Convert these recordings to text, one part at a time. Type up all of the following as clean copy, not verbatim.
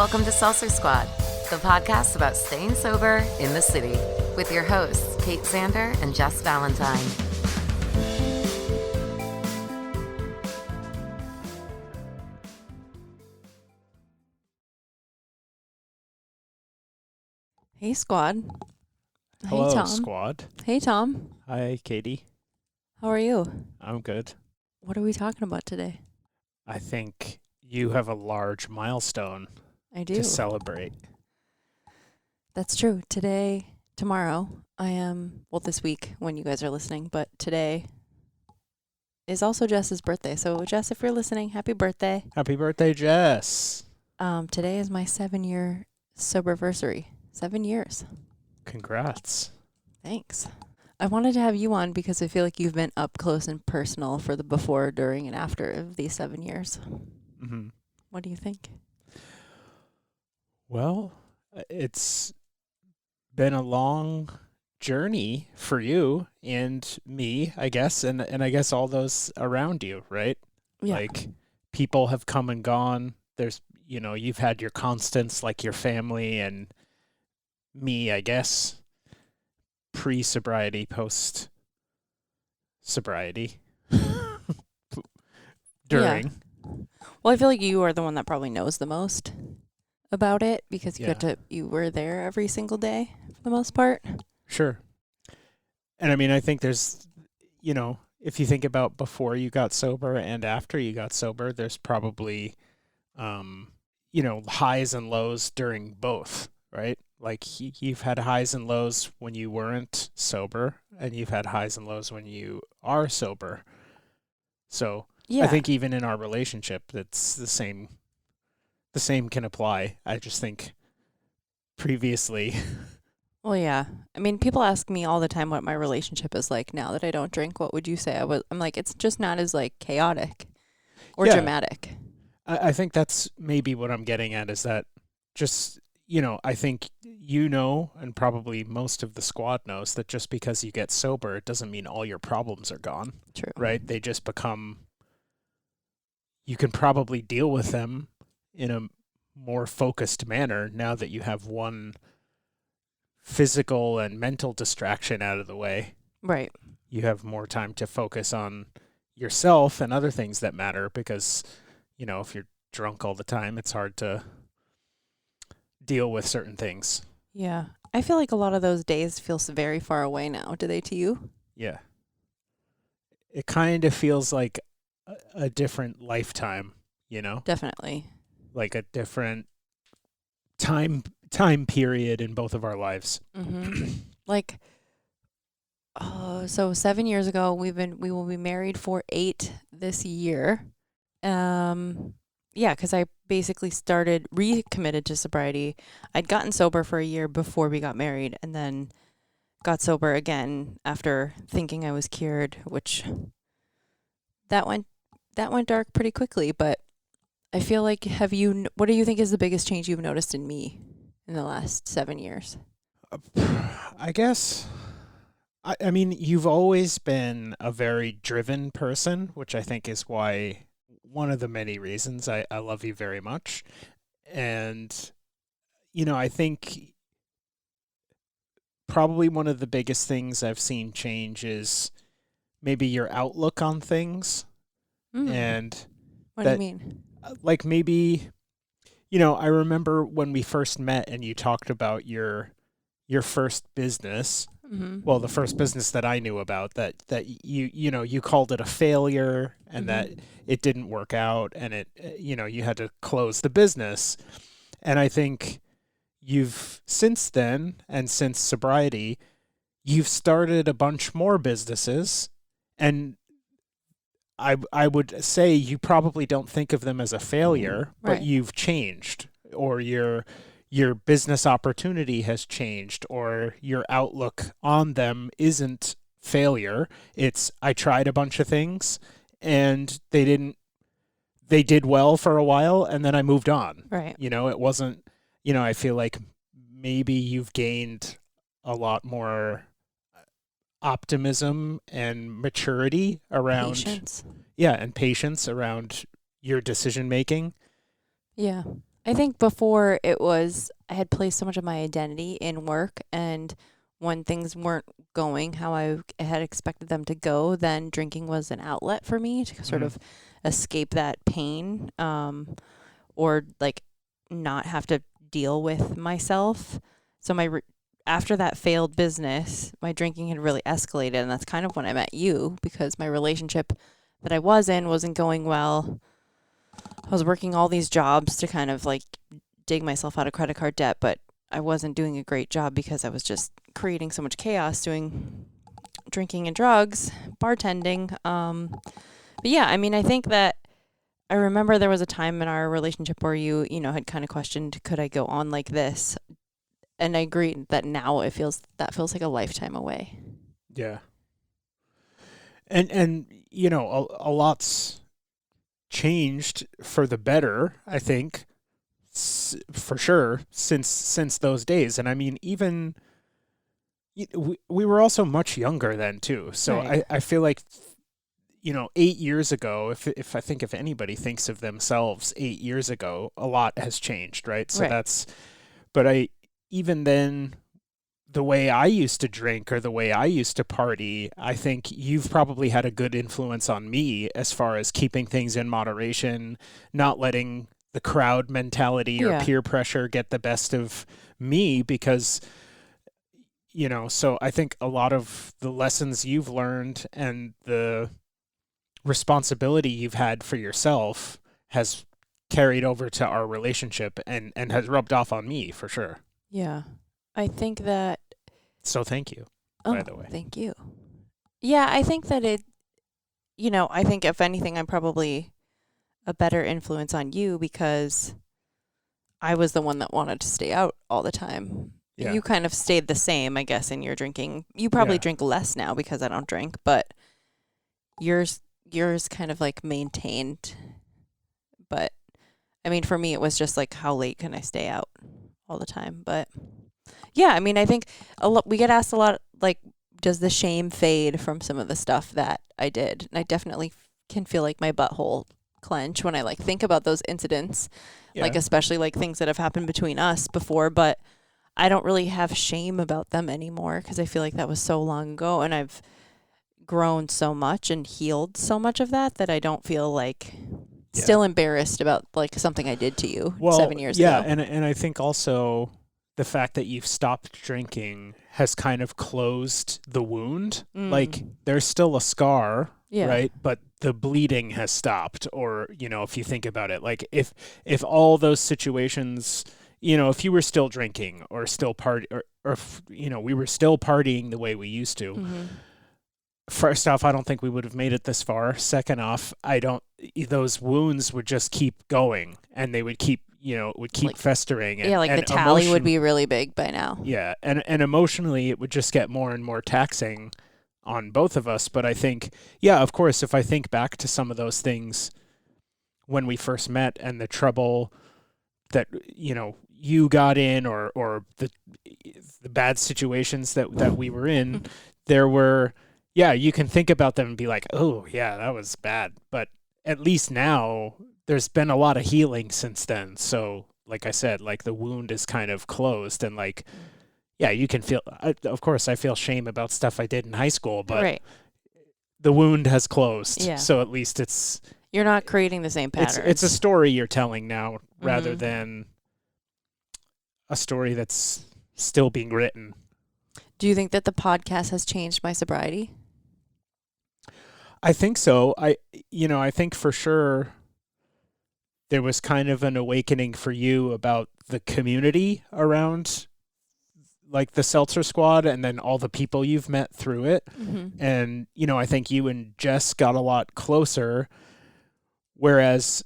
Welcome to Seltzer Squad, the podcast about staying sober in the city, with your hosts, Kate Zander and Jess Valentine. Hey, squad. Hello, hey, Tom. squad. Hey, Tom. Hi, Katie. How are you? I'm good. What are we talking about today? I think you have a large milestone I do. to celebrate. That's true. Tomorrow, this week when you guys are listening, but today is also Jess's birthday. So, Jess, if you're listening, happy birthday. Happy birthday, Jess. Today is my 7-year soberversary. 7 years. Congrats. Thanks. I wanted to have you on because I feel like you've been up close and personal for the before, during, and after of these 7 years. Mm-hmm. What do you think? Well, it's been a long journey for you and me, I guess, and I guess all those around you, right? Yeah. Like, people have come and gone. There's, you've had your constants like your family and me, I guess, pre-sobriety, post-sobriety, during. Yeah. Well, I feel like you are the one that probably knows the most about it because you were there every single day for the most part. Sure. And I mean, I think there's, if you think about before you got sober and after you got sober, there's probably, highs and lows during both, right? Like you've had highs and lows when you weren't sober, and you've had highs and lows when you are sober. So Yeah. I think even in our relationship, it's the same. The same can apply. I just think previously. Well, yeah. I mean, people ask me all the time what my relationship is like now that I don't drink. What would you say? I'm like, it's just not as like chaotic or dramatic. I think that's maybe what I'm getting at is that just, I think and probably most of the squad knows that just because you get sober, it doesn't mean all your problems are gone. True. Right? They just you can probably deal with them in a more focused manner now that you have one physical and mental distraction out of the way. Right. You have more time to focus on yourself and other things that matter because, if you're drunk all the time, it's hard to deal with certain things. Yeah. I feel like a lot of those days feel very far away now. Do they to you? Yeah. It kind of feels like a different lifetime, Definitely. like a different time period in both of our lives. Mm-hmm. So 7 years ago, we will be married for 8 this year. Yeah, because I basically recommitted to sobriety. I'd gotten sober for a year before we got married, and then got sober again after thinking I was cured, which that went dark pretty quickly. But I feel like, what do you think is the biggest change you've noticed in me in the last 7 years? I guess, I mean, you've always been a very driven person, which I think is why one of the many reasons I love you very much. And, I think probably one of the biggest things I've seen change is maybe your outlook on things. And what do you mean? Like maybe, I remember when we first met and you talked about your first business. Mm-hmm. Well, the first business that I knew about that you called it a failure and that it didn't work out and it, you had to close the business. And I think you've since then and since sobriety, you've started a bunch more businesses, and I would say you probably don't think of them as a failure, Right. but you've changed, or your business opportunity has changed, or your outlook on them isn't failure. It's I tried a bunch of things and they did well for a while and then I moved on. Right. It wasn't, I feel like maybe you've gained a lot more optimism and maturity around Patience. and patience around your decision making. Yeah. I think before it was, I had placed so much of my identity in work, and when things weren't going how I had expected them to go, then drinking was an outlet for me to sort of escape that pain, or like not have to deal with myself. So after that failed business, my drinking had really escalated, and that's kind of when I met you, because my relationship that I was in wasn't going well. I was working all these jobs to kind of like dig myself out of credit card debt, but I wasn't doing a great job because I was just creating so much chaos doing drinking and drugs, bartending. But yeah, I mean, I think that I remember there was a time in our relationship where you had kind of questioned, could I go on like this? And I agree that now feels like a lifetime away. Yeah. And a lot's changed for the better, I think, for sure, since those days. And I mean, even we were also much younger then too. So Right. I feel like 8 years ago, if anybody thinks of themselves 8 years ago, a lot has changed, right? So Right. but even then, the way I used to drink or the way I used to party, I think you've probably had a good influence on me as far as keeping things in moderation, not letting the crowd mentality or Yeah. peer pressure get the best of me, because so I think a lot of the lessons you've learned and the responsibility you've had for yourself has carried over to our relationship and has rubbed off on me for sure. Yeah. I think that, So thank you, by the way. thank you. Yeah, I think that I think if anything, I'm probably a better influence on you because I was the one that wanted to stay out all the time. Yeah. You kind of stayed the same, I guess, in your drinking. You probably Yeah. drink less now because I don't drink, but yours kind of like maintained. But I mean, for me, it was just like, how late can I stay out all the time? But yeah, I mean, I think we get asked a lot, like, does the shame fade from some of the stuff that I did? And I definitely can feel like my butthole clench when I like think about those incidents, like especially like things that have happened between us before, but I don't really have shame about them anymore because I feel like that was so long ago, and I've grown so much and healed so much of that I don't feel like still embarrassed about like something I did to you 7 years ago. Yeah, and I think also the fact that you've stopped drinking has kind of closed the wound. Like there's still a scar, right? But the bleeding has stopped. Or, if you think about it, like if all those situations, if you were still drinking or still or if, we were still partying the way we used to, first off, I don't think we would have made it this far. Second off, those wounds would just keep going, and they would keep, like, festering. And, the tally would be really big by now. Yeah, and emotionally, it would just get more and more taxing on both of us. But I think, of course, if I think back to some of those things when we first met and the trouble that, you got in, or the bad situations that we were in, there were... Yeah, you can think about them and be like, oh, yeah, that was bad. But at least now there's been a lot of healing since then. So, like I said, like the wound is kind of closed. And like, yeah, you can feel, of course, I feel shame about stuff I did in high school, but the wound has closed. Yeah. So at least you're not creating the same patterns. It's a story you're telling now rather than a story that's still being written. Do you think that the podcast has changed my sobriety? I think so. I think for sure there was kind of an awakening for you about the community around like the Seltzer Squad, and then all the people you've met through it. And, I think you and Jess got a lot closer, whereas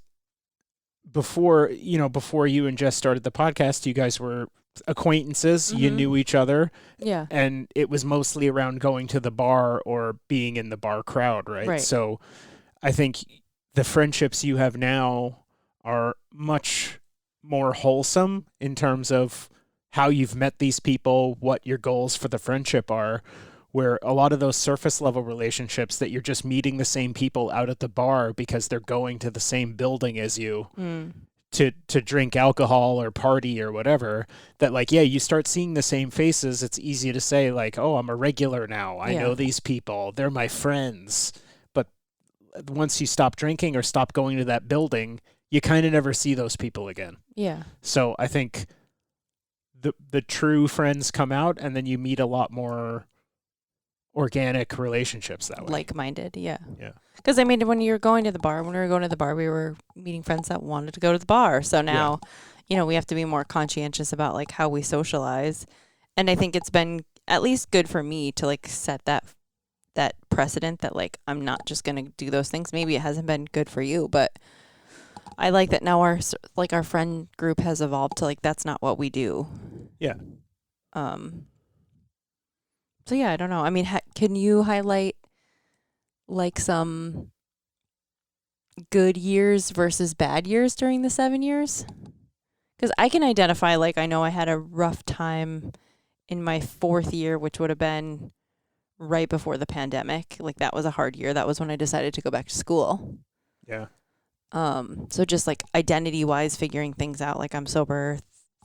before you and Jess started the podcast, you guys were acquaintances. You knew each other, and it was mostly around going to the bar or being in the bar crowd, right? So I think the friendships you have now are much more wholesome in terms of how you've met these people, what your goals for the friendship are, where a lot of those surface level relationships that you're just meeting the same people out at the bar because they're going to the same building as you to drink alcohol or party or whatever, that like, yeah, you start seeing the same faces. It's easy to say like, oh, I'm a regular now. I know these people. They're my friends. But once you stop drinking or stop going to that building, you kind of never see those people again. Yeah. So I think the true friends come out, and then you meet a lot more organic relationships that way. Like-minded, yeah. Yeah. Because, I mean, when we were going to the bar, we were meeting friends that wanted to go to the bar. So now, you know, we have to be more conscientious about, like, how we socialize. And I think it's been at least good for me to, like, set that precedent that, like, I'm not just going to do those things. Maybe it hasn't been good for you, but I like that now our friend group has evolved to, like, that's not what we do. Yeah. So, yeah, I don't know. I mean, can you highlight, like, some good years versus bad years during the 7 years? Because I can identify, like, I know I had a rough time in my 4th year, which would have been right before the pandemic. Like, that was a hard year. That was when I decided to go back to school. Yeah. So just, like, identity-wise, figuring things out. Like, I'm sober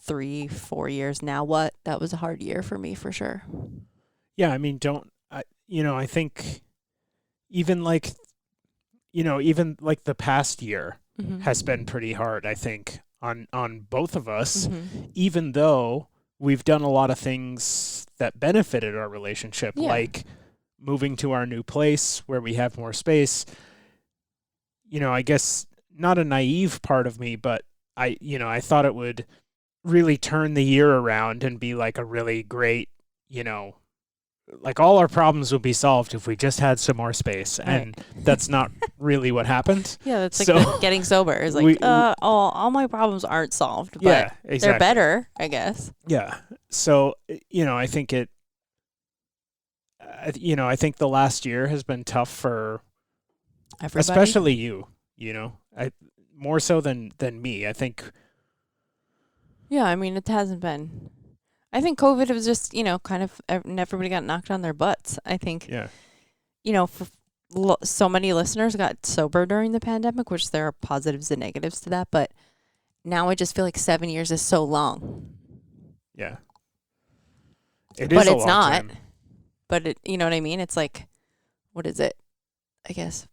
3-4 years now. What? That was a hard year for me, for sure. Yeah, I mean, I think even like the past year has been pretty hard, I think, on both of us, even though we've done a lot of things that benefited our relationship, like moving to our new place where we have more space. You know, I guess not a naive part of me, but I thought it would really turn the year around and be like a really great, like all our problems would be solved if we just had some more space. Right. And that's not really what happened. Yeah, that's like getting sober is like, all my problems aren't solved, but exactly. They're better, I guess. Yeah. So, I think I think the last year has been tough for everybody. Especially you, more so than me, I think. Yeah, I mean, it hasn't been. I think COVID was just, kind of everybody got knocked on their butts. I think, so many listeners got sober during the pandemic, which there are positives and negatives to that. But now I just feel like 7 years is so long. Yeah. But it's not. Time. But you know what I mean? It's like, what is it? I guess.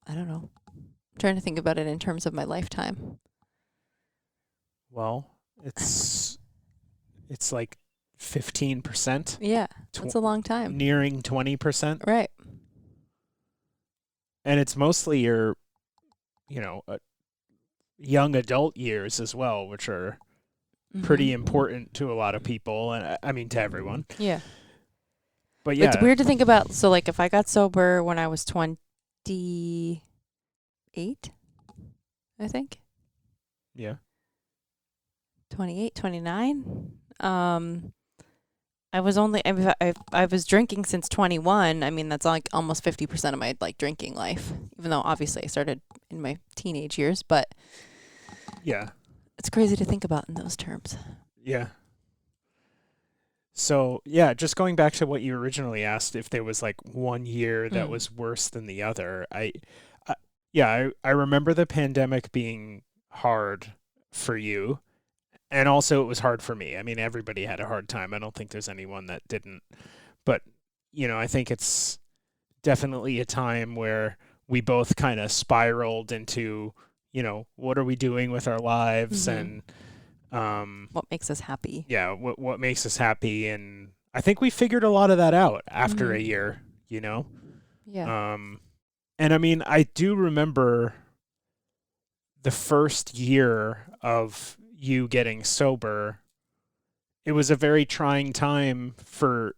I don't know. I'm trying to think about it in terms of my lifetime. Well, it's like 15%. Yeah, that's a long time. Nearing 20%. Right. And it's mostly your, young adult years as well, which are pretty important to a lot of people. And I mean, to everyone. Yeah. But yeah. It's weird to think about. So, like, if I got sober when I was 28, I think. Yeah. 28, 29. I was drinking since 21. I mean, that's like almost 50% of my drinking life, even though obviously I started in my teenage years, but yeah, it's crazy to think about in those terms. Yeah. So, yeah, just going back to what you originally asked, if there was like 1 year that was worse than the other, I remember the pandemic being hard for you. And also it was hard for me. I mean, everybody had a hard time. I don't think there's anyone that didn't. But, I think it's definitely a time where we both kind of spiraled into, what are we doing with our lives and what makes us happy. Yeah, what makes us happy. And I think we figured a lot of that out after a year, Yeah. And I mean, I do remember the first year of you getting sober. It was a very trying time to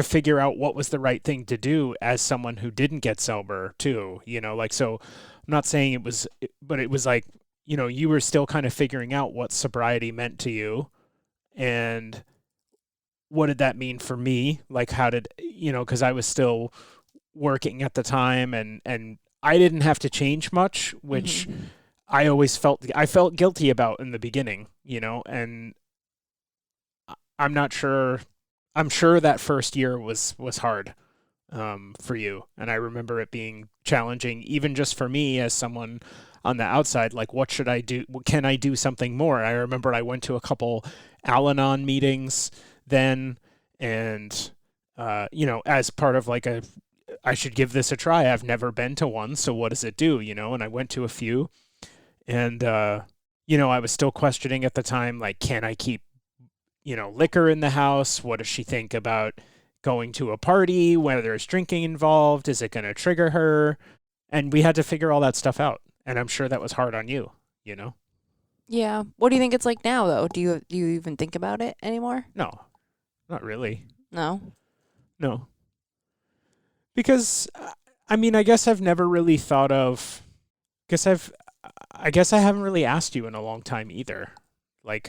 figure out what was the right thing to do as someone who didn't get sober too, so I'm not saying it was, but it was like, you were still kind of figuring out what sobriety meant to you and what did that mean for me? Like, how did, cause I was still working at the time and I didn't have to change much, which I always felt guilty about in the beginning, and I'm not sure. I'm sure that first year was hard. for you. And I remember it being challenging, even just for me as someone on the outside, like, what should I do? Can I do something more? I remember I went to a couple Al-Anon meetings then, and, as part of like I should give this a try. I've never been to one, so what does it do? And I went to a few, and, I was still questioning at the time, like, can I keep, liquor in the house? What does she think about going to a party where there's drinking involved? Is it going to trigger her? And we had to figure all that stuff out. And I'm sure that was hard on you, Yeah. What do you think it's like now, though? Do you even think about it anymore? No, not really. No. No. Because, I guess I've never really thought of, I guess I haven't really asked you in a long time either. Like,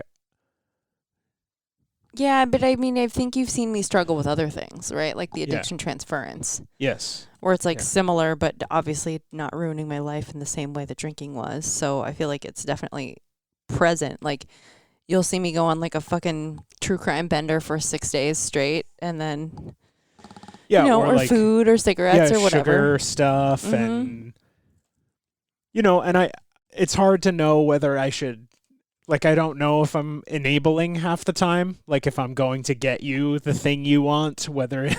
yeah, but I think you've seen me struggle with other things, right? Like the addiction transference. yes. Where it's like Yeah. similar, but obviously not ruining my life in the same way that drinking was. So I feel like it's definitely present. Like you'll see me go on like a fucking true crime bender for 6 days straight, and then or like, food or cigarettes or whatever. Sugar stuff, and and it's hard to know whether I should. Like, I don't know if I'm enabling half the time, like if I'm going to get you the thing you want, whether,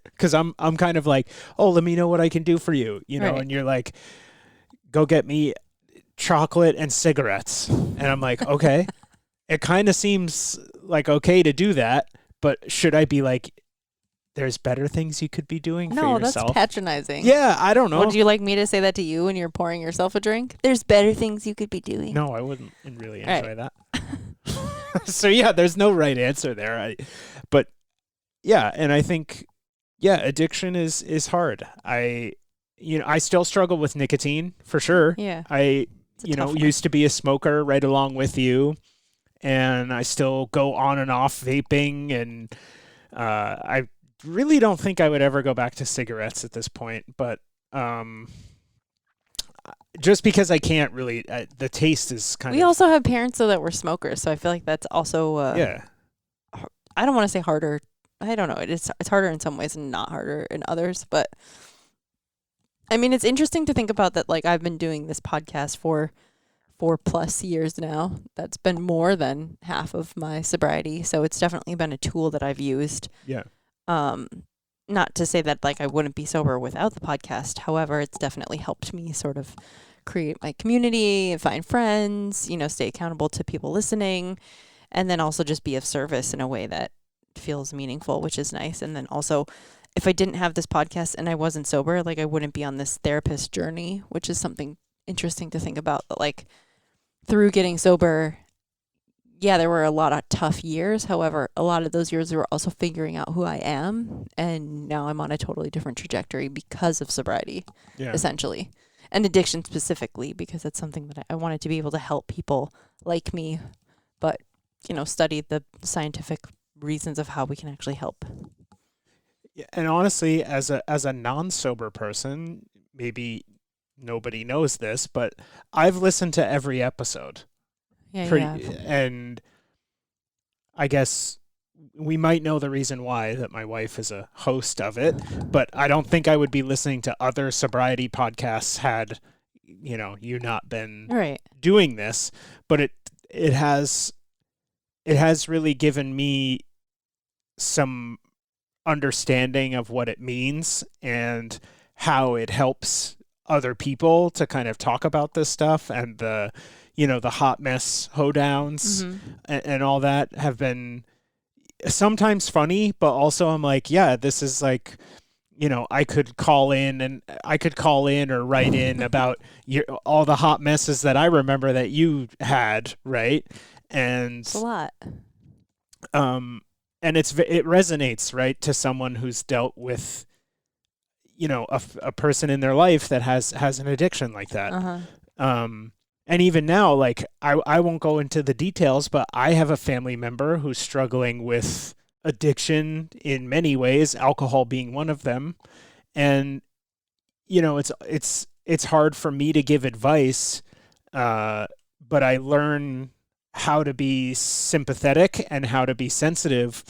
because I'm kind of like, oh, let me know what I can do for you, Right. and you're like, go get me chocolate and cigarettes. And I'm like, okay, it kind of seems like okay to do that, but should I be like, there's better things you could be doing for yourself? No, that's patronizing. Yeah, I don't know. Would you like me to say that to you when you're pouring yourself a drink? There's better things you could be doing. No, I wouldn't really Right. enjoy that. So yeah, there's no right answer there. But yeah, and I think addiction is hard. I still struggle with nicotine for sure. Yeah. I It's a tough one. used to be a smoker right along with you, and I still go on and off vaping, and I really don't think I would ever go back to cigarettes at this point, but just because I can't really, the taste is kind We of. also have parents though that were smokers, so I feel like that's also Yeah. I don't want to say harder. I don't know. It's harder in some ways and not harder in others, but it's interesting to think about that. Like I've been doing this podcast for 4+ years now. That's been more than half of my sobriety, so it's definitely been a tool that I've used. Yeah. Not to say that like I wouldn't be sober without the podcast. However, it's definitely helped me sort of create my community and find friends, stay accountable to people listening, and then also just be of service in a way that feels meaningful, which is nice. And then also, if I didn't have this podcast and I wasn't sober, like I wouldn't be on this therapist journey, which is something interesting to think about. That like through getting sober, yeah, there were a lot of tough years. However, a lot of those years were also figuring out who I am. And now I'm on a totally different trajectory because of sobriety, Yeah. essentially. And addiction specifically, because it's something that I wanted to be able to help people like me, but, study the scientific reasons of how we can actually help. And honestly, as a non-sober person, maybe nobody knows this, but I've listened to every episode. Yeah, And I guess we might know the reason why, that my wife is a host of it, but I don't think I would be listening to other sobriety podcasts had, you not been Right. doing this. But it has really given me some understanding of what it means and how it helps other people to kind of talk about this stuff, and the hot mess hoedowns and all that have been sometimes funny, but also I'm like, yeah, this is like, I could call in or write in about all the hot messes that I remember that you had, right? And It's a lot. and it resonates, right, to someone who's dealt with, a person in their life that has an addiction like that. And even now, like, I won't go into the details, but I have a family member who's struggling with addiction in many ways, alcohol being one of them. And, it's hard for me to give advice, but I learn how to be sympathetic and how to be sensitive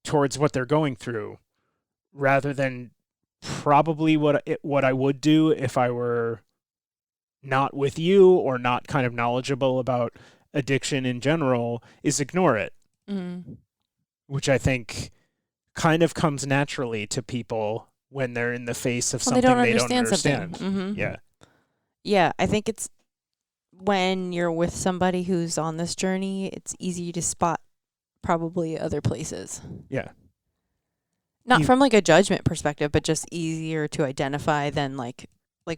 towards what they're going through, rather than probably what I would do if I were not with you or not kind of knowledgeable about addiction in general is ignore it, which I think kind of comes naturally to people when they're in the face of something they don't understand. Mm-hmm. Yeah, I think it's when you're with somebody who's on this journey, it's easy to spot probably other places. Yeah. Not from like a judgment perspective, but just easier to identify than like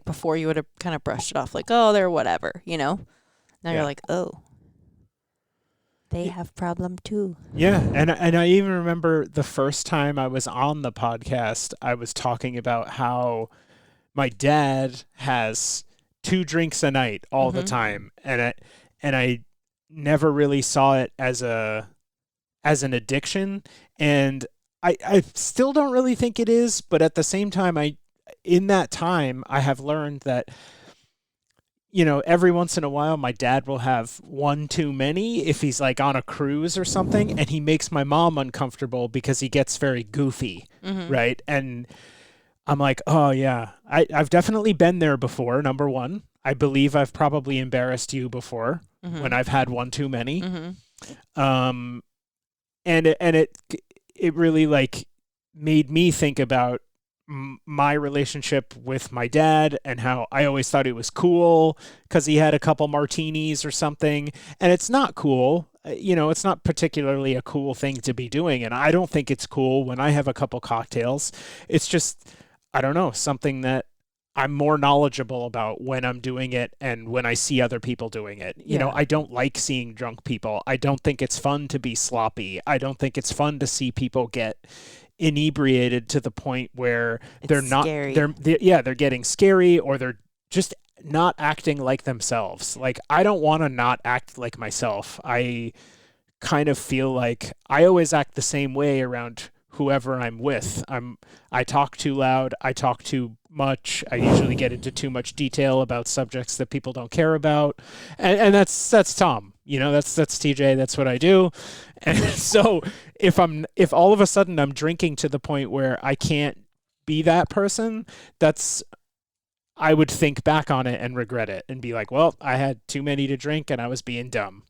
before you would have kind of brushed it off like, oh, they're whatever, you know? Now you're like, oh, they have problem too. Yeah, and I even remember the first time I was on the podcast, I was talking about how my dad has 2 drinks a night all the time, and I never really saw it as an addiction, and I still don't really think it is, but at the same time, in that time I have learned that, you know, every once in a while my dad will have one too many if he's like on a cruise or something, and he makes my mom uncomfortable because he gets very goofy, right? And I'm like, oh yeah, I've definitely been there before, number one. I believe I've probably embarrassed you before when I've had one too many. And it really like made me think about my relationship with my dad and how I always thought it was cool because he had a couple martinis or something, and it's not cool. You know, it's not particularly a cool thing to be doing, and I don't think it's cool when I have a couple cocktails. It's just, I don't know, something that I'm more knowledgeable about when I'm doing it and when I see other people doing it. You know, I don't like seeing drunk people. I don't think it's fun to be sloppy. I don't think it's fun to see people get inebriated to the point where they're getting scary, or they're just not acting like themselves. Like, I don't want to not act like myself. I kind of feel like I always act the same way around whoever I'm with. I talk too loud. I talk too much. I usually get into too much detail about subjects that people don't care about. And that's Tom. You know, that's TJ. That's what I do. And so if all of a sudden I'm drinking to the point where I can't be that person, I would think back on it and regret it and be like, well, I had too many to drink and I was being dumb,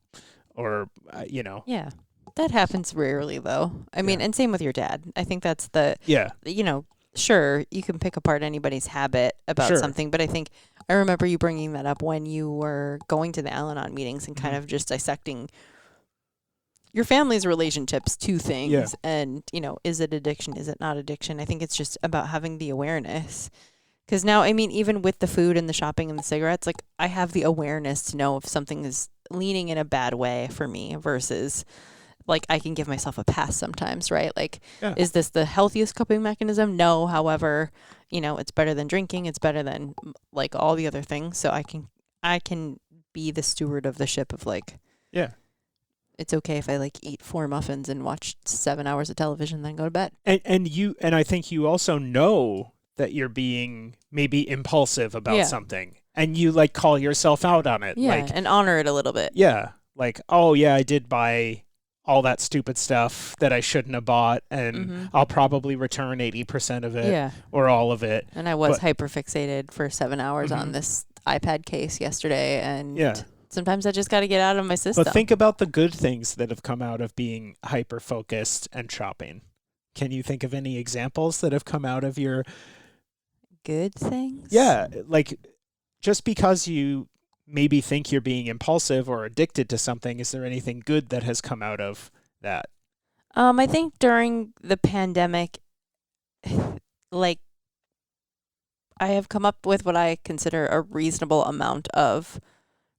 or, you know. Yeah. That happens rarely, though. I mean, and same with your dad. I think that's you know, sure, you can pick apart anybody's habit about something, but I think I remember you bringing that up when you were going to the Al-Anon meetings and kind of just dissecting your family's relationships to things. And, you know, is it addiction? Is it not addiction? I think it's just about having the awareness. Because now, I mean, even with the food and the shopping and the cigarettes, like, I have the awareness to know if something is leaning in a bad way for me versus, like, I can give myself a pass sometimes, right? Like, is this the healthiest coping mechanism? No. However, you know, it's better than drinking. It's better than, like, all the other things. So I can be the steward of the ship of, like, it's okay if I, like, eat 4 muffins and watch 7 hours of television, then go to bed. And I think you also know that you're being maybe impulsive about something, and you, like, call yourself out on it. Yeah, like, and honor it a little bit. Yeah. Like, oh yeah, I did buy all that stupid stuff that I shouldn't have bought, and I'll probably return 80% of it or all of it. And I was hyperfixated for 7 hours on this iPad case yesterday, and sometimes I just got to get out of my system. But think about the good things that have come out of being hyper-focused and shopping. Can you think of any examples that have come out of your good things? Yeah, like, just because you maybe think you're being impulsive or addicted to something, is there anything good that has come out of that? I think during the pandemic, like, I have come up with what I consider a reasonable amount of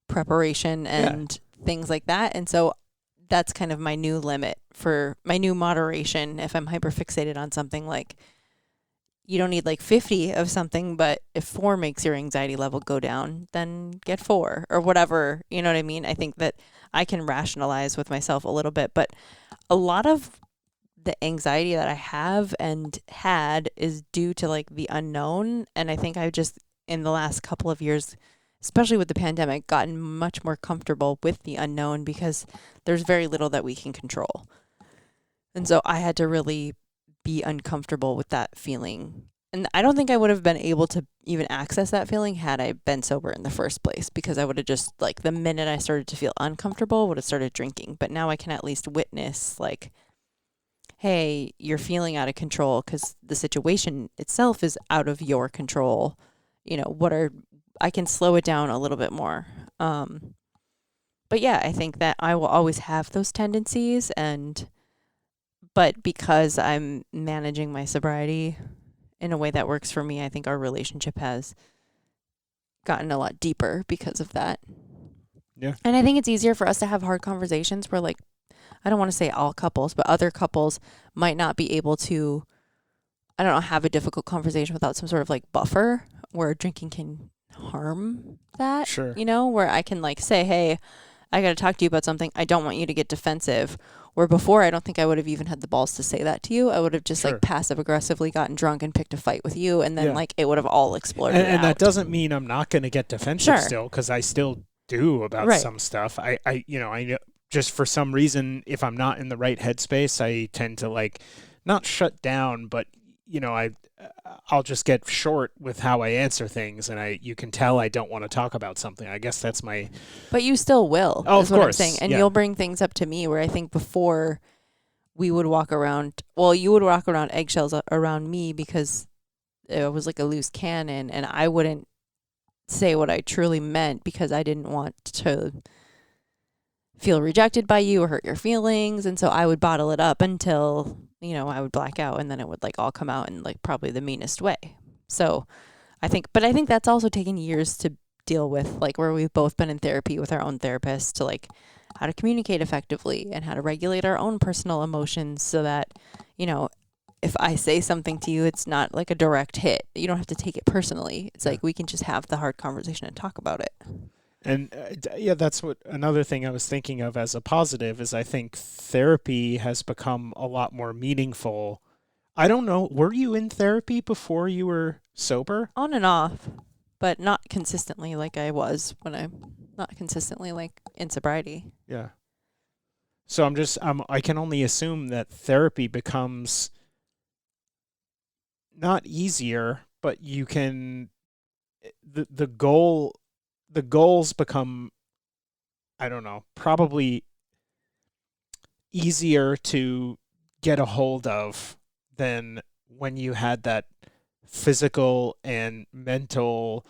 preparation and things like that. And so that's kind of my new limit for my new moderation. If I'm hyperfixated on something, like, you don't need like 50 of something, but if 4 makes your anxiety level go down, then get 4 or whatever. You know what I mean? I think that I can rationalize with myself a little bit, but a lot of the anxiety that I have and had is due to, like, the unknown. And I think I've just, in the last couple of years, especially with the pandemic, gotten much more comfortable with the unknown because there's very little that we can control. And so I had to really be uncomfortable with that feeling and I don't think I would have been able to even access that feeling had I been sober in the first place, because I would have just, like, the minute I started to feel uncomfortable, would have started drinking. But now I can at least witness, like, hey, you're feeling out of control because the situation itself is out of your control. You know, I can slow it down a little bit more. But yeah, I think that I will always have those tendencies, but because I'm managing my sobriety in a way that works for me, I think our relationship has gotten a lot deeper because of that. Yeah. And I think it's easier for us to have hard conversations where, like, I don't want to say all couples, but other couples might not be able to, I don't know, have a difficult conversation without some sort of, like, buffer where drinking can harm that. Sure. You know, where I can, like, say, hey, I got to talk to you about something. I don't want you to get defensive. Where before, I don't think I would have even had the balls to say that to you. I would have just, Sure. like, passive aggressively gotten drunk and picked a fight with you. And then, Yeah. like, it would have all exploded. And that doesn't mean I'm not going to get defensive Sure. still, because I still do about Right. some stuff. I know just for some reason, if I'm not in the right headspace, I tend to, like, not shut down, but, you know, I'll just get short with how I answer things, and you can tell I don't want to talk about something. I guess that's my... But you still will. Oh, is of what course. I'm saying. And Yeah. you'll bring things up to me where I think before we would walk around, well, you would walk around eggshells around me because it was like a loose cannon, and I wouldn't say what I truly meant because I didn't want to feel rejected by you or hurt your feelings. And so I would bottle it up until, you know, I would black out, and then it would, like, all come out in, like, probably the meanest way. So I think that's also taken years to deal with, like, where we've both been in therapy with our own therapists to, like, how to communicate effectively and how to regulate our own personal emotions so that, you know, if I say something to you, it's not like a direct hit. You don't have to take it personally. It's like we can just have the hard conversation and talk about it. And that's what another thing I was thinking of as a positive is I think therapy has become a lot more meaningful. I don't know, were you in therapy before you were sober? On and off, but not consistently like I was not consistently like in sobriety. Yeah. So I can only assume that therapy becomes not easier, but you can, the goals become, I don't know, probably easier to get a hold of than when you had that physical and mental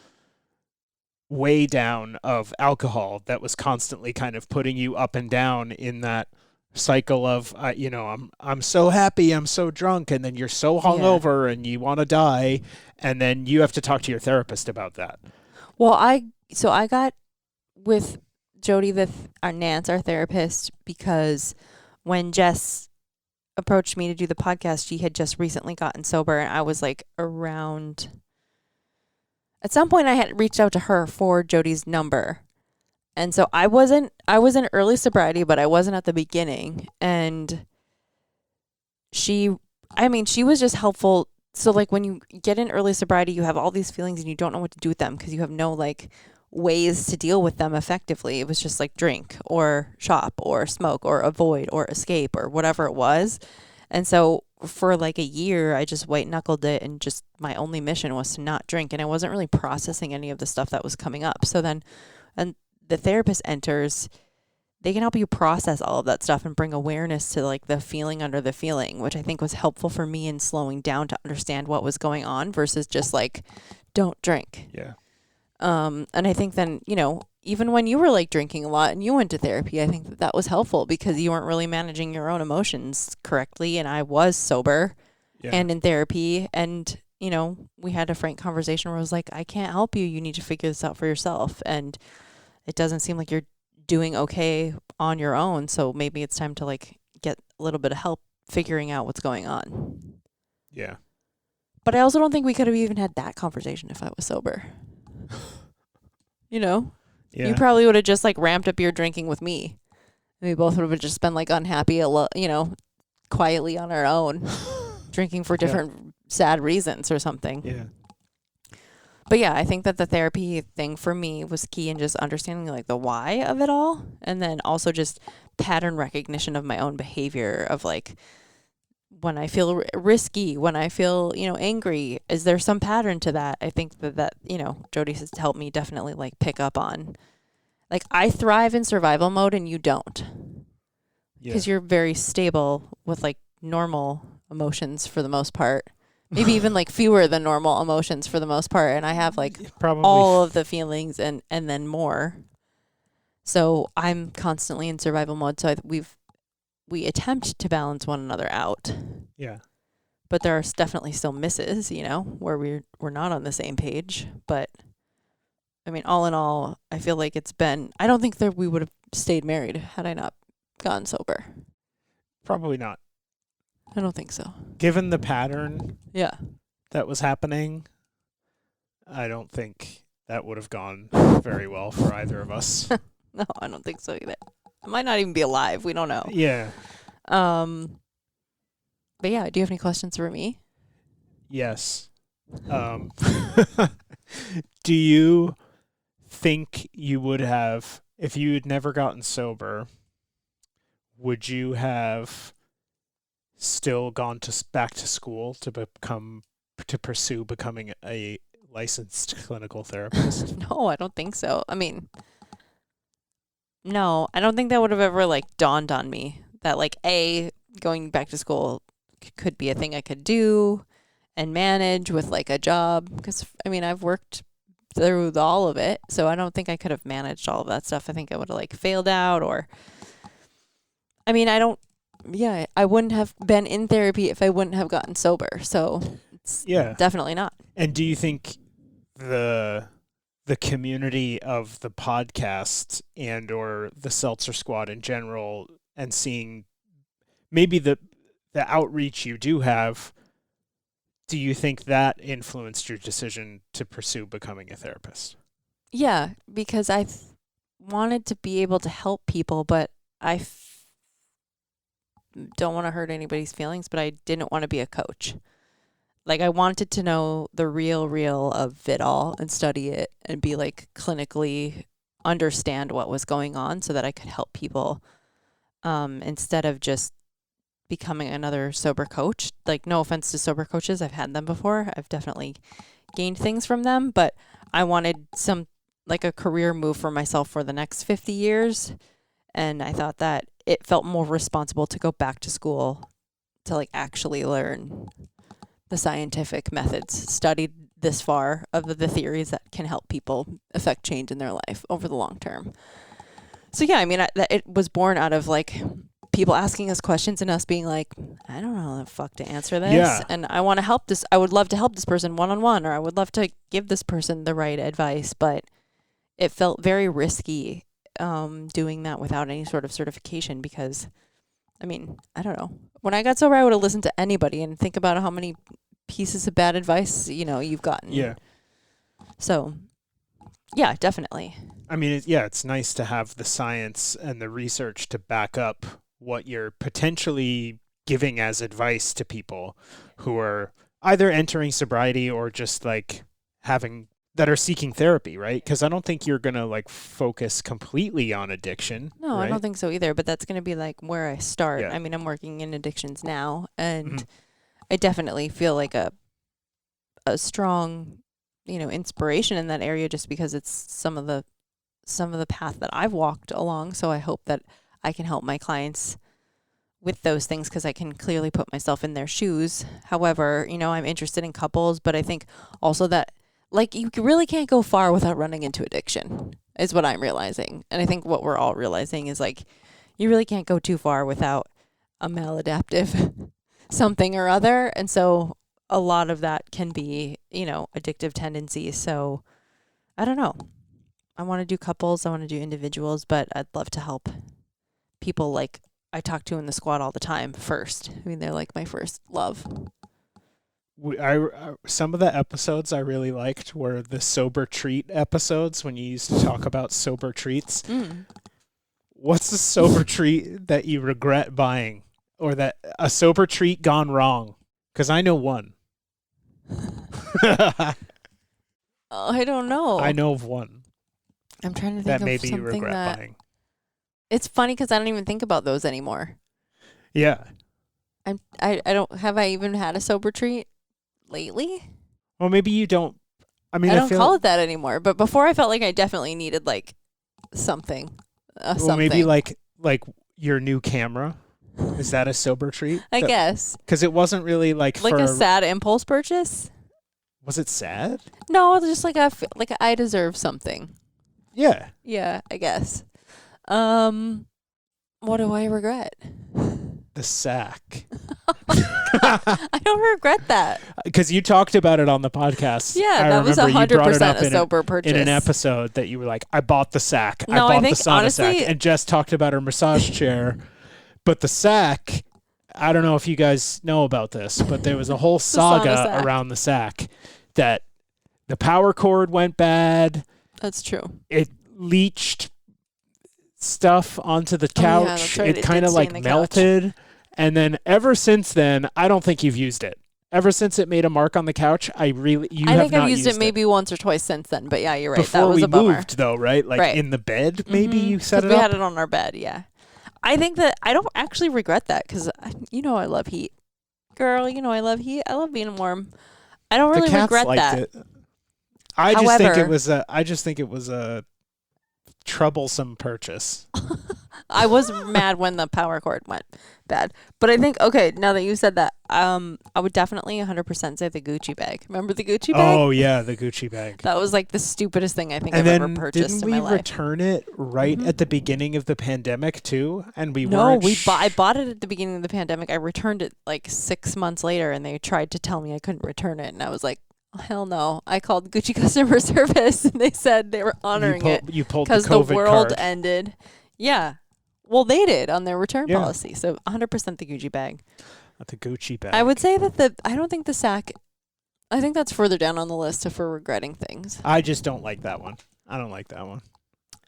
weigh down of alcohol that was constantly kind of putting you up and down in that cycle of, I'm so happy, I'm so drunk, and then you're so hungover and you want to die, and then you have to talk to your therapist about that. Well, I got with Jody, our Nance, our therapist, because when Jess approached me to do the podcast, she had just recently gotten sober, and I was like around. At some point, I had reached out to her for Jody's number, and so I was in early sobriety, but I wasn't at the beginning, and she was just helpful. So, like, when you get in early sobriety, you have all these feelings and you don't know what to do with them because you have no, like, ways to deal with them effectively. It was just like drink or shop or smoke or avoid or escape or whatever it was. And so for like a year, I just white knuckled it, and just my only mission was to not drink. And I wasn't really processing any of the stuff that was coming up. So then, and the therapist enters, they can help you process all of that stuff and bring awareness to, like, the feeling under the feeling, which I think was helpful for me in slowing down to understand what was going on versus just like, don't drink. Yeah. And I think then, you know, even when you were like drinking a lot and you went to therapy, I think that was helpful because you weren't really managing your own emotions correctly. And I was sober and in therapy. And, you know, we had a frank conversation where I was like, I can't help you. You need to figure this out for yourself. And it doesn't seem like you're doing okay on your own. So maybe it's time to, like, get a little bit of help figuring out what's going on. Yeah. But I also don't think we could have even had that conversation if I was sober. You know? Yeah. You probably would have just, like, ramped up your drinking with me. And we both would have just been, like, unhappy, quietly on our own, drinking for different sad reasons or something. Yeah. But yeah, I think that the therapy thing for me was key in just understanding, like, the why of it all. And then also just pattern recognition of my own behavior of, like, when I feel risky, when I feel, angry, is there some pattern to that? I think that, Jody has helped me definitely like pick up on, like, I thrive in survival mode and you don't, because you're very stable with like normal emotions for the most part, maybe even like fewer than normal emotions for the most part. And I have like Probably all of the feelings and then more. So I'm constantly in survival mode. So we attempt to balance one another out. Yeah. But there are definitely still misses, where we're not on the same page. But I mean, all in all, I feel like I don't think that we would have stayed married had I not gotten sober. Probably not. I don't think so. Given the pattern Yeah. that was happening, I don't think that would have gone very well for either of us. No, I don't think so either. I might not even be alive. We don't know. Yeah. But yeah, do you have any questions for me? Yes. Do you think you would have, if you had never gotten sober, would you have still gone back to school to pursue becoming a licensed clinical therapist? No, I don't think so. I mean, no, I don't think that would have ever like dawned on me that like going back to school could be a thing I could do and manage with like a job, because I mean, I've worked through all of it, so I don't think I could have managed all of that stuff. I think I would have like failed out, or I mean, I wouldn't have been in therapy if I wouldn't have gotten sober. So it's definitely not. And do you think the community of the podcast and or the Seltzer Squad in general, and seeing maybe the outreach you do have, do you think that influenced your decision to pursue becoming a therapist? Yeah, because I wanted to be able to help people, but I don't want to hurt anybody's feelings, but I didn't want to be a coach. Like, I wanted to know the real of it all and study it and be like clinically understand what was going on so that I could help people, instead of just becoming another sober coach. Like, no offense to sober coaches, I've had them before. I've definitely gained things from them, but I wanted like a career move for myself for the next 50 years. And I thought that it felt more responsible to go back to school to like actually learn the scientific methods, studied this far of the theories that can help people affect change in their life over the long term. So yeah, I mean, it was born out of like people asking us questions and us being like, I don't know how the fuck to answer this. Yeah. And I want to help this. I would love to help this person one-on-one, or I would love to give this person the right advice, but it felt very risky doing that without any sort of certification, because I mean, I don't know. When I got sober, I would have listened to anybody, and think about how many pieces of bad advice, you've gotten. Yeah. So, yeah, definitely. I mean, it's nice to have the science and the research to back up what you're potentially giving as advice to people who are either entering sobriety or just like that are seeking therapy, right? Because I don't think you're going to like focus completely on addiction. No, right? I don't think so either, but that's going to be like where I start. Yeah. I mean, I'm working in addictions now, and I definitely feel like a strong, inspiration in that area, just because it's some of the path that I've walked along. So I hope that I can help my clients with those things, because I can clearly put myself in their shoes. However, I'm interested in couples, but I think also that like you really can't go far without running into addiction, is what I'm realizing. And I think what we're all realizing is like you really can't go too far without a maladaptive something or other. And so a lot of that can be, addictive tendencies. So I don't know. I want to do couples, I want to do individuals, but I'd love to help people like I talk to in the squad all the time first. I mean, they're like my first love. Some of the episodes I really liked were the sober treat episodes, when you used to talk about sober treats. What's the sober treat that you regret buying, or that a sober treat gone wrong? Because I know one. I don't know. I know of one I'm trying to think that of maybe you something regret that buying. it's funny because I don't even think about those anymore. Yeah. I don't have I even had a sober treat lately? Well, maybe you don't. I mean, I don't feel call it that anymore. But before I felt like I definitely needed like something. well, Something. maybe like your new camera. Is that a sober treat? I guess. Because it wasn't really like Like for a sad impulse purchase? Was it sad? No, just like I deserve something. Yeah. Yeah, I guess. What do I regret? The sack. I don't regret that. Because you talked about it on the podcast. Yeah, I that was remember you brought it 100% up a sober purchase. in an episode that you were like, I bought the sack. No, I I bought think the sauna sack. honestly- And Jess talked about her massage chair. But the sack, I don't know if you guys know about this, but there was a whole saga sack. around the sack that the power cord went bad. That's true. It leached stuff onto the couch. that's right. It It kind did of stain like the melted. And then ever since then, I don't think you've used it. Ever since it made a mark on the couch, you I have think not I've used it maybe once or twice since then. But yeah, you're right. Before that was we a bummer. moved, though, right? Like Right. in the bed, maybe you set 'Cause it we up. had it on our bed. Yeah, I think that I don't actually regret that because I love heat, girl. I love heat. I love being warm. I don't really the cats regret liked that. it. I just think it However- was a troublesome purchase. I was mad when the power cord went bad. But I think, okay, now that you said that, I would definitely 100% say the Gucci bag. Remember the Gucci bag? Oh yeah, the Gucci bag. That was like the stupidest thing I think And I've then ever purchased didn't in we my life. return it right Mhm. at the beginning of the pandemic too? And we No, weren't. I bought it at the beginning of the pandemic. I returned it like 6 months later, and they tried to tell me I couldn't return it, and I was like, hell no. I called Gucci customer service, and they said they were honoring it You pulled because the the COVID world card. ended. Yeah. Well, they did on their return Yeah. policy. So 100% the Gucci bag. The Gucci bag. I would say that I don't think the sack, I think that's further down on the list for regretting things. I just don't like that one. I don't like that one.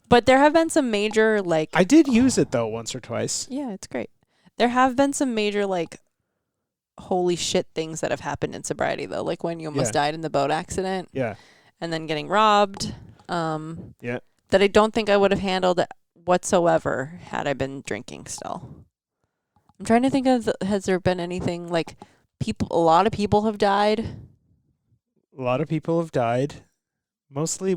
But there have been some major, like, I did use it though once or twice. yeah, it's great. There have been some major, like, holy shit things that have happened in sobriety, though. Like when you almost died in the boat accident Yeah. and then getting robbed. Yeah. That I don't think I would have handled whatsoever had I been drinking still. I'm trying to think of, has there been anything, like, a lot of people have died. A lot of people have died. Mostly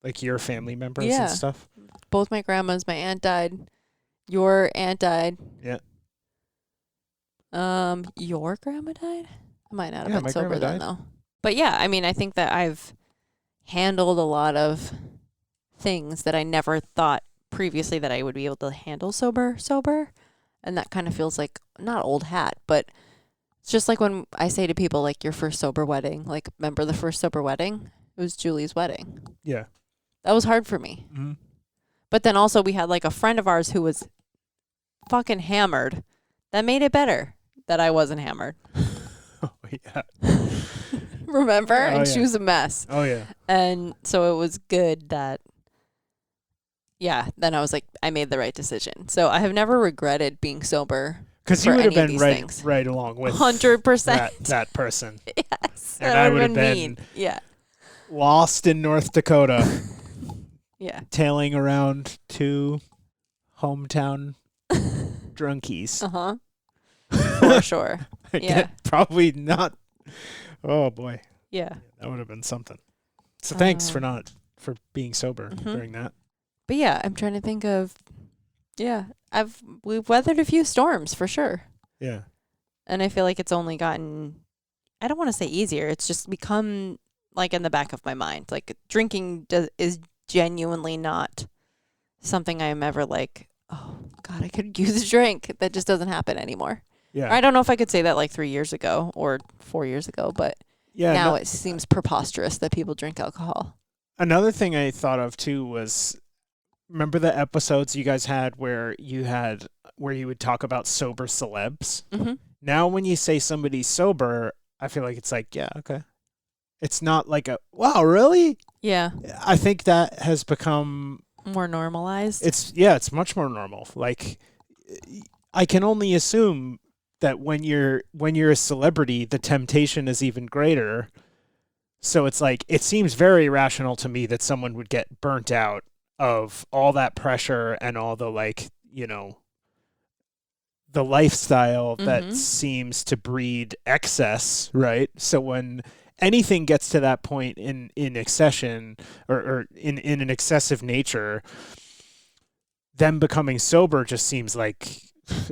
like your family members Yeah. and stuff. Both my grandmas, my aunt died. Your aunt died. Yeah. Your grandma died? I might not have Yeah, been my sober grandma then, died. though. But yeah, I mean, I think that I've handled a lot of things that I never thought previously that I would be able to handle sober. And that kind of feels like, not old hat, but it's just like when I say to people, like, your first sober wedding, like, remember the first sober wedding? It was Julie's wedding. Yeah. That was hard for me. Mm-hmm. But then also we had like a friend of ours who was fucking hammered. That made it better that I wasn't hammered. Oh yeah. Remember? Oh, And she yeah. was a mess. Oh yeah. And so it was good that, yeah, then I was like, I made the right decision. So I have never regretted being sober. Because you for would have any of been these right, things. right along with 100%. that person. Yes. And that I would've would have been mean. Yeah. lost in North Dakota, Yeah. tailing around two hometown drunkies. Uh-huh. For sure. Yeah. Probably not. Oh boy, Yeah. that would have been something. So thanks for Um, for being sober mhm. during that. But yeah, I'm trying to think of, yeah, we've weathered a few storms for sure. Yeah. And I feel like it's only gotten, I don't want to say easier. It's just become like in the back of my mind. Like drinking is genuinely not something I'm ever like, oh God, I could use a drink. That just doesn't happen anymore. Yeah. I don't know if I could say that like 3 years ago or 4 years ago, but Yeah. now it seems preposterous that people drink alcohol. Another thing I thought of too was, remember the episodes you guys had where you would talk about sober celebs? Mm-hmm. Now when you say somebody's sober, I feel like it's like, yeah, okay. It's not like a, wow, really? Yeah. I think that has become, More normalized. it's much more normal. Like, I can only assume that when you're a celebrity, the temptation is even greater. So it's like, it seems very rational to me that someone would get burnt out of all that pressure and all the, like, the lifestyle that Mhm. seems to breed excess, right? So when anything gets to that point in accession or in an excessive nature, them becoming sober just seems like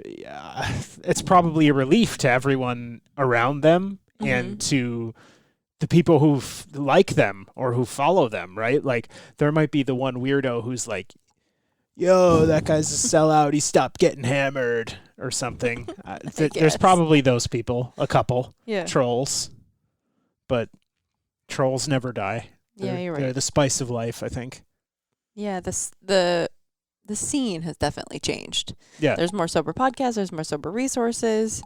yeah, it's probably a relief to everyone around them and Mhm. to the people who like them or who follow them, right? Like there might be the one weirdo who's like, yo, that guy's a sellout. He stopped getting hammered or something. I There's guess. probably those people, a couple Yeah. trolls, but trolls never die. Yeah, you're They're right. the spice of life, I think. Yeah, the scene has definitely changed. Yeah. There's more sober podcasts, there's more sober resources.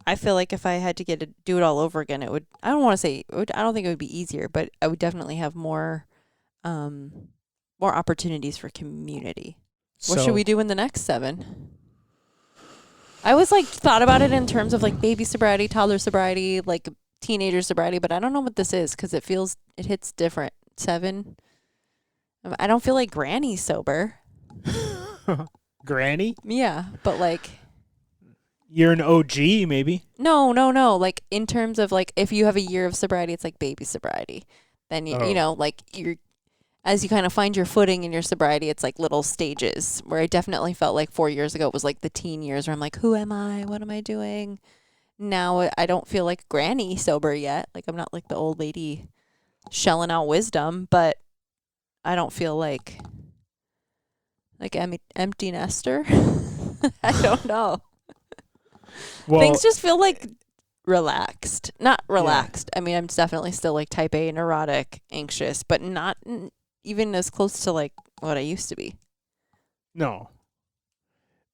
I feel like if I had to do it all over again, it would, I don't want to say I don't think it would be easier, but I would definitely have more more opportunities for community. What should we do in the next 7? I always like thought about it in terms of like baby sobriety, toddler sobriety, like teenager sobriety, but I don't know what this is because it hits different. 7. I don't feel like granny sober. Granny? Yeah, but like You're an OG, maybe. no. Like in terms of like if you have a year of sobriety, it's like baby sobriety. Then you Oh. know like as you kind of find your footing in your sobriety, it's like little stages where I definitely felt like 4 years ago it was like the teen years where I'm like, who am I? What am I doing? Now I don't feel like granny sober yet. Like I'm not like the old lady shelling out wisdom, but I don't feel like empty nester. I don't know. Well, Things just feel like relaxed. Not relaxed. I mean, I'm definitely still like type A, neurotic, anxious, but not even as close to like what I used to be. no.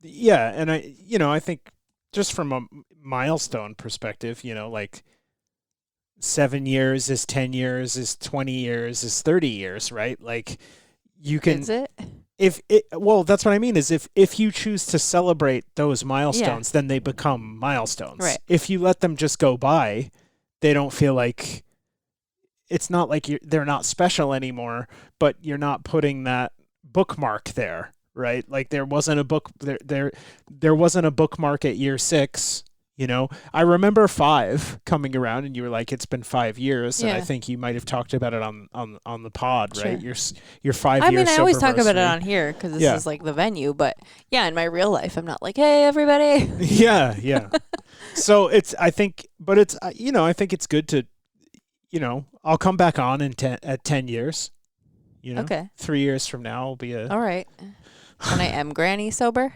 Yeah, and I think just from a milestone perspective, like 7 years is 10 years is 20 years is 30 years, right? Like you can Is it? well, that's what I mean is if you choose to celebrate those milestones, then they become milestones. Right. If you let them just go by, they don't feel like it's not like they're not special anymore, but you're not putting that bookmark there, right? Like there wasn't a bookmark at year 6. I remember 5 coming around, and you were like, "It's been 5 years," and I Yeah. think you might have talked about it on the pod, Sure. right? Your 5 I year. mean, I always talk about it soberversary. on here because this Yeah. is like the venue, but yeah, in my real life, I'm not like, hey, everybody. Yeah. So I think it's good to, I'll come back on at 10 years. Okay. 3 years from now will be a. All right. When I am granny sober?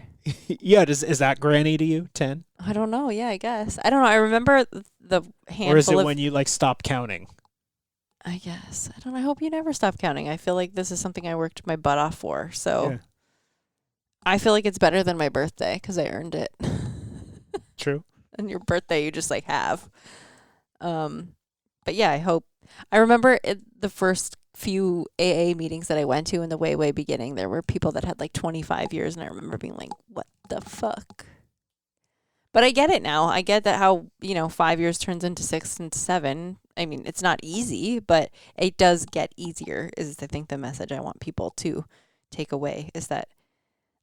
Yeah. Is that granny to you? 10? I don't know. Yeah, I guess. I don't know. I remember the handful Or is it of. when you like stop counting? I guess. I don't know. I hope you never stop counting. I feel like this is something I worked my butt off for. So Yeah. I feel like it's better than my birthday because I earned it. True. And your birthday, you just like have. But yeah, I remember the first few AA meetings that I went to in the way beginning, there were people that had like 25 years, and I remember being like, what the fuck? But I get it now. I get that how, 5 years turns into 6 and 7. I mean, it's not easy, but it does get easier, is I think the message I want people to take away, is that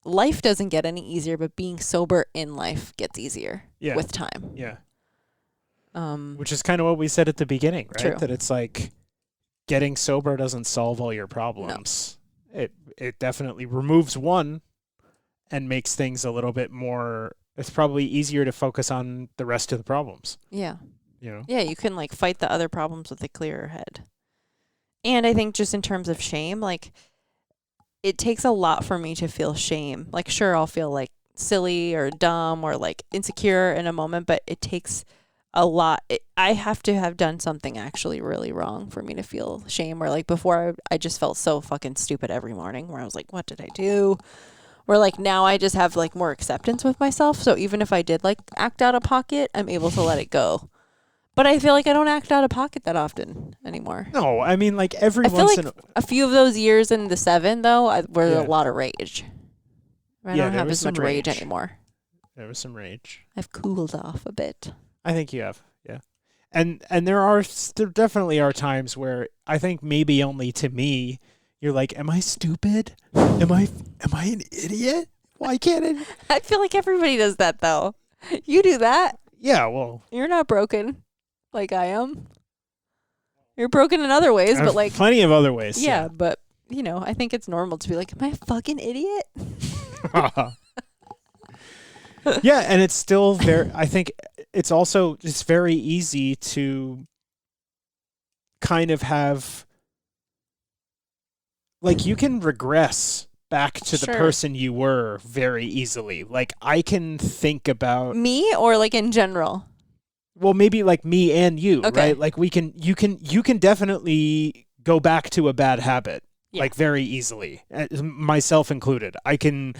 life doesn't get any easier, but being sober in life gets easier with time. Yeah. Which is kind of what we said at the beginning, right? True. That it's like getting sober doesn't solve all your problems. No. It definitely removes one and makes things a little bit more. It's probably easier to focus on the rest of the problems. Yeah. Yeah, you can like fight the other problems with a clearer head. And I think just in terms of shame, like it takes a lot for me to feel shame. Like sure, I'll feel like silly or dumb or like insecure in a moment, but it takes a lot. I have to have done something actually really wrong for me to feel shame. Or like before, I just felt so fucking stupid every morning where I was like, what did I do? Where like now I just have like more acceptance with myself. So even if I did like act out of pocket, I'm able to let it go. But I feel like I don't act out of pocket that often anymore. No, I mean like every I feel once like in a few of those years in the 7 though were a lot of rage. I don't have as much rage anymore. There was some rage. I've cooled off a bit. I think you have, yeah. And there definitely are times where I think maybe only to me, you're like, am I stupid? Am I an idiot? Why can't it? I feel like everybody does that, though. You do that. Yeah, well, You're not broken like I am. You're broken in other ways, but like plenty of other ways. yeah, but you know, I think it's normal to be like, am I a fucking idiot? Yeah, and it's still I think it's also just very easy to kind of have, like, you can regress back to the Sure. person you were very easily. Like, I can think about, Me or like in general? well, maybe like me and you, Okay. right? Like you can definitely go back to a bad habit, Yeah. like very easily, myself included. I can,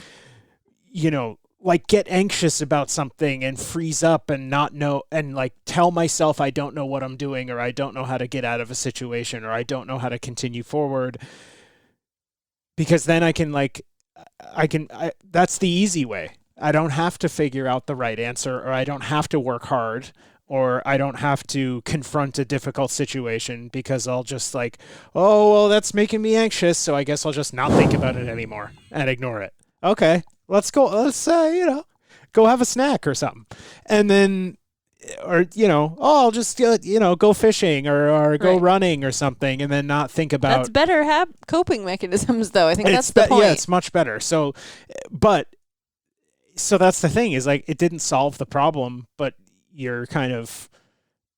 like get anxious about something and freeze up and not know, and like tell myself I don't know what I'm doing, or I don't know how to get out of a situation, or I don't know how to continue forward. Because then I can that's the easy way. I don't have to figure out the right answer, or I don't have to work hard, or I don't have to confront a difficult situation, because I'll just like, oh, well, that's making me anxious, so I guess I'll just not think about it anymore and ignore it. Okay, let's go. Let's go have a snack or something, and then, or I'll just go fishing or go Right. running or something, and then not think about. That's better coping mechanisms, though. I think that's the point. Yeah, it's much better. So that's the thing, is like, it didn't solve the problem, but you're kind of,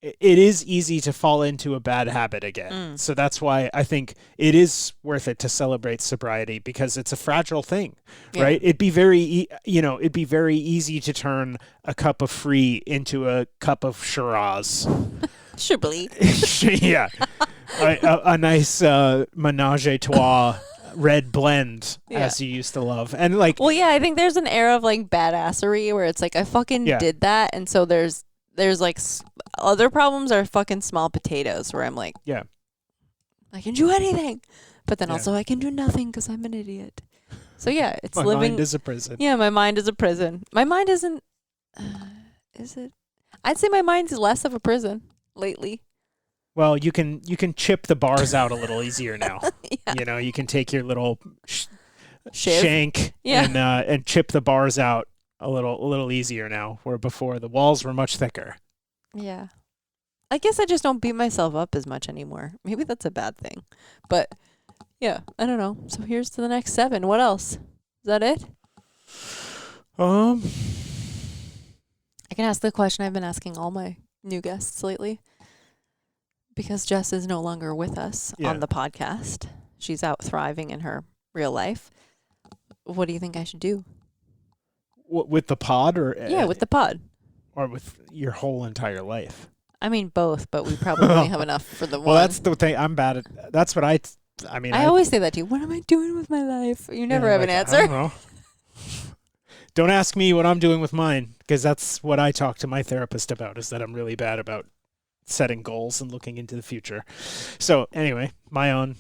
it is easy to fall into a bad habit again. So that's why I think it is worth it to celebrate sobriety, because it's a fragile thing, Yeah. right? It'd be very, it'd be very easy to turn a cup of free into a cup of Shiraz. Chablis. Yeah. A nice menage a trois red blend, Yeah. as you used to love. And like, Well, yeah, I think there's an era of like badassery where it's like I fucking Yeah. did that, and so there's like other problems are fucking small potatoes where I'm like, yeah. I can do anything, but then Yeah. also I can do nothing because I'm an idiot. So yeah, it's My living. mind is a prison. Yeah, my mind is a prison. My mind isn't. Is it? I'd say my mind's less of a prison lately. Well, you can chip the bars out a little easier now. Yeah. You can take your little Shiv. shank Yeah. and chip the bars out a little easier now, where before the walls were much thicker. Yeah. I guess I just don't beat myself up as much anymore. Maybe that's a bad thing. But yeah, I don't know. So here's to the next 7. What else? Is that it? Um, I can ask the question I've been asking all my new guests lately. Because Jess is no longer with us Yeah. on the podcast. She's out thriving in her real life. What do you think I should do? with the pod, or Yeah, with the pod. or with your whole entire life? I mean both, but we probably only have enough for the one. Well, that's the thing. I'm bad at. That's what I mean. I always say that to you. What am I doing with my life? You never have an I answer. don't know. Don't ask me what I'm doing with mine, because that's what I talk to my therapist about, is that I'm really bad about setting goals and looking into the future. So anyway, my own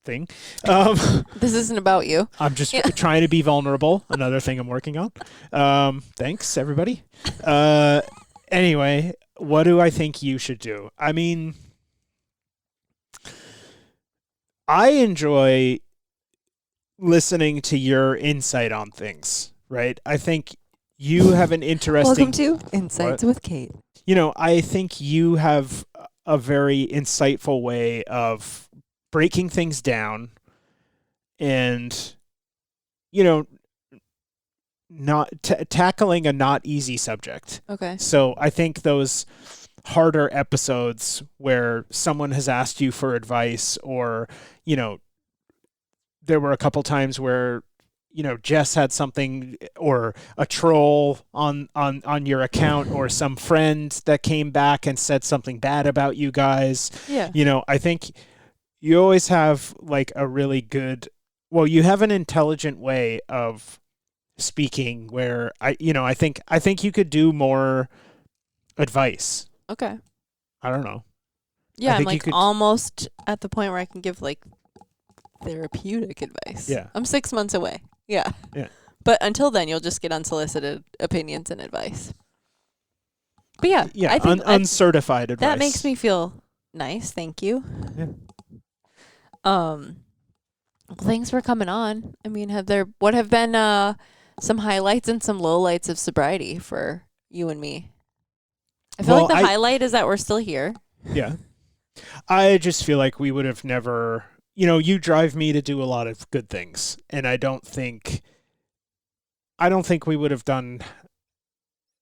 thing. This isn't about you. I'm just trying to be vulnerable. Another thing I'm working on. Thanks, everybody. Anyway, what do I think you should do? I mean, I enjoy listening to your insight on things, right? I think you have an interesting... Welcome to Insights with Kate. I think you have a very insightful way of breaking things down and, not tackling a not easy subject. Okay. So I think those harder episodes where someone has asked you for advice, or, there were a couple times where, Jess had something, or a troll on your account, or some friend that came back and said something bad about you guys. Yeah. I think you always have like a really good, you have an intelligent way of speaking, where I think you could do more advice. Okay. I don't know. Yeah, I'm think you like could- almost at the point where I can give like therapeutic advice. Yeah. I'm 6 months away. Yeah. Yeah. But until then, you'll just get unsolicited opinions and advice. But yeah, Yeah, I think uncertified advice. that makes me feel nice. Thank you. Yeah. Well, thanks for coming on. I mean, what have been some highlights and some lowlights of sobriety for you and me. I feel Well, like the highlight is that we're still here. Yeah. I just feel like we would have never, you drive me to do a lot of good things, and I don't think we would have done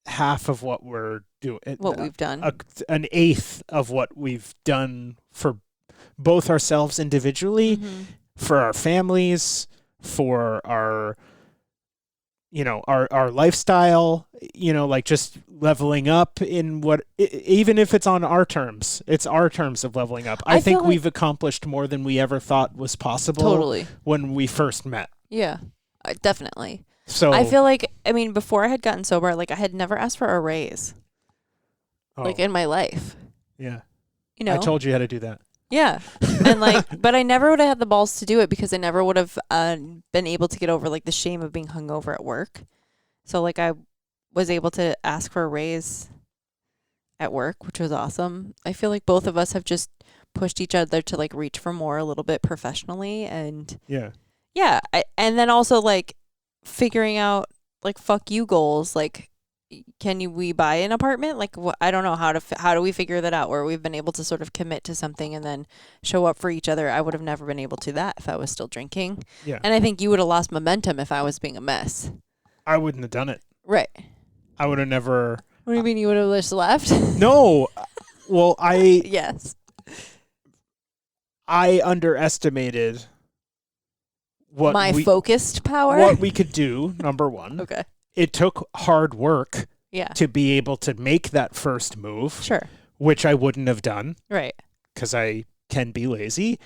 half of what we're doing. What we've done. An eighth of what we've done for both ourselves individually, for our families, for our our lifestyle, like just leveling up in even if it's on our terms, it's our terms of leveling up. I think we've accomplished more than we ever thought was possible. Totally. When we first met. Yeah, definitely. So I feel like, before I had gotten sober, like I had never asked for a raise, like in my life. Yeah. I told you how to do that. Yeah. And but I never would have had the balls to do it because I never would have been able to get over like the shame of being hungover at work. So like I was able to ask for a raise at work, which was awesome. I feel like both of us have just pushed each other to like reach for more a little bit professionally. And yeah. And then also like figuring out like fuck you goals, like we buy an apartment? Like I don't know how do we figure that out where we've been able to sort of commit to something and then show up for each other. I would have never been able to that if I was still drinking. Yeah. And I think you would have lost momentum if I was being a mess. I wouldn't have done it. Right. I would have never. What do you mean you would have just left? No. Well, Yes. I underestimated what focused power. What we could do, number one. Okay. It took hard work Yeah. to be able to make that first move. Sure. Which I wouldn't have done. Right. Because I can be lazy.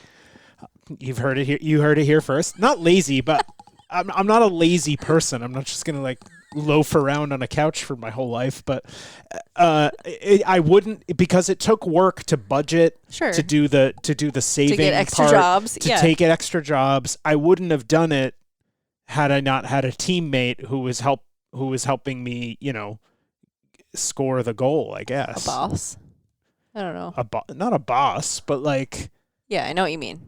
You've heard it here. You heard it here first. Not lazy, but I'm not a lazy person. I'm not just gonna like loaf around on a couch for my whole life. But I wouldn't, because it took work to budget. Sure. To do the saving to get extra part, jobs. To take extra jobs. I wouldn't have done it had I not had a teammate who was helping me, score the goal, I guess. A boss. I don't know. Not a boss, but like. Yeah, I know what you mean.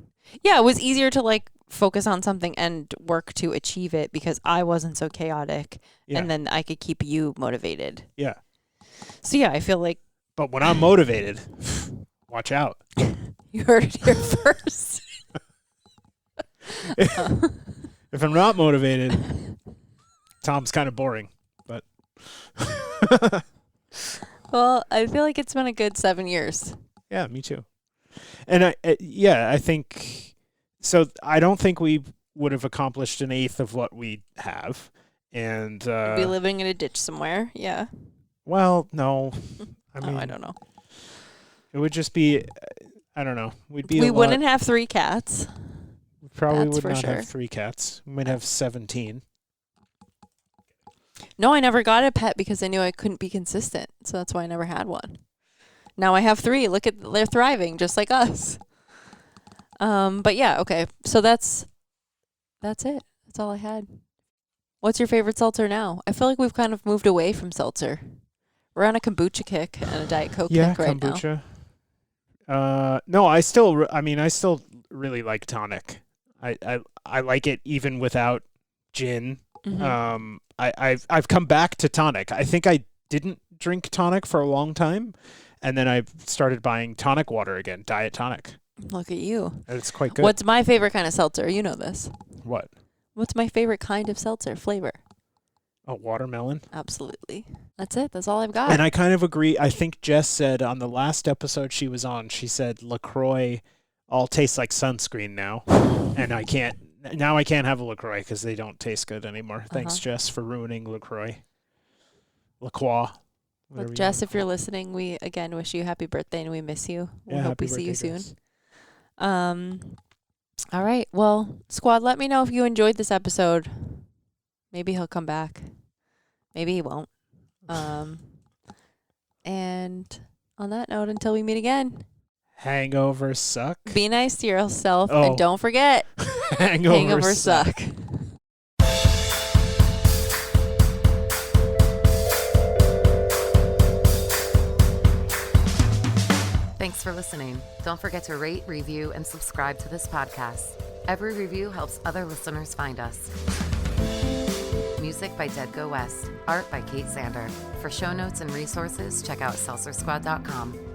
Yeah, it was easier to like focus on something and work to achieve it because I wasn't so chaotic, and then I could keep you motivated. Yeah. So yeah, I feel like. But when I'm motivated, watch out. You heard it here first. If I'm not motivated, Tom's kind of boring, but. Well, I feel like it's been a good 7 years. Yeah, me too. And I think so. I don't think we would have accomplished an eighth of what we have, and be living in a ditch somewhere. Yeah. Well, no. I mean, I don't know. It would just be. I don't know. We wouldn't have 3 cats. We probably That's would for not sure. have 3 cats. We might have 17. No, I never got a pet because I knew I couldn't be consistent. So that's why I never had one. Now I have 3. Look at, they're thriving just like us. But yeah, okay. So that's it. That's all I had. What's your favorite seltzer now? I feel like we've kind of moved away from seltzer. We're on a kombucha kick and a Diet Coke kick right kombucha. No, I still really like tonic. I like it even without gin. Mm-hmm. I've come back to tonic. I think I didn't drink tonic for a long time, and then I started buying tonic water again, diet tonic. Look at you. And it's quite good. What's my favorite kind of seltzer? You know this. What? What's my favorite kind of seltzer flavor? Oh, watermelon. Absolutely. That's it. That's all I've got. And I kind of agree. I think Jess said on the last episode she was on, she said LaCroix all tastes like sunscreen now. And I can't have a LaCroix because they don't taste good anymore. Thanks, Jess, for ruining LaCroix. LaCroix. Look, Jess, if you're listening, we again wish you happy birthday and we miss you. We hope we see you soon. All right. Well, squad, let me know if you enjoyed this episode. Maybe he'll come back. Maybe he won't. And on that note, until we meet again. Hangovers suck. Be nice to yourself and don't forget. Hangovers suck. Thanks for listening. Don't forget to rate, review, and subscribe to this podcast. Every review helps other listeners find us. Music by Dead Go West. Art by Kate Sander. For show notes and resources, check out seltzersquad.com.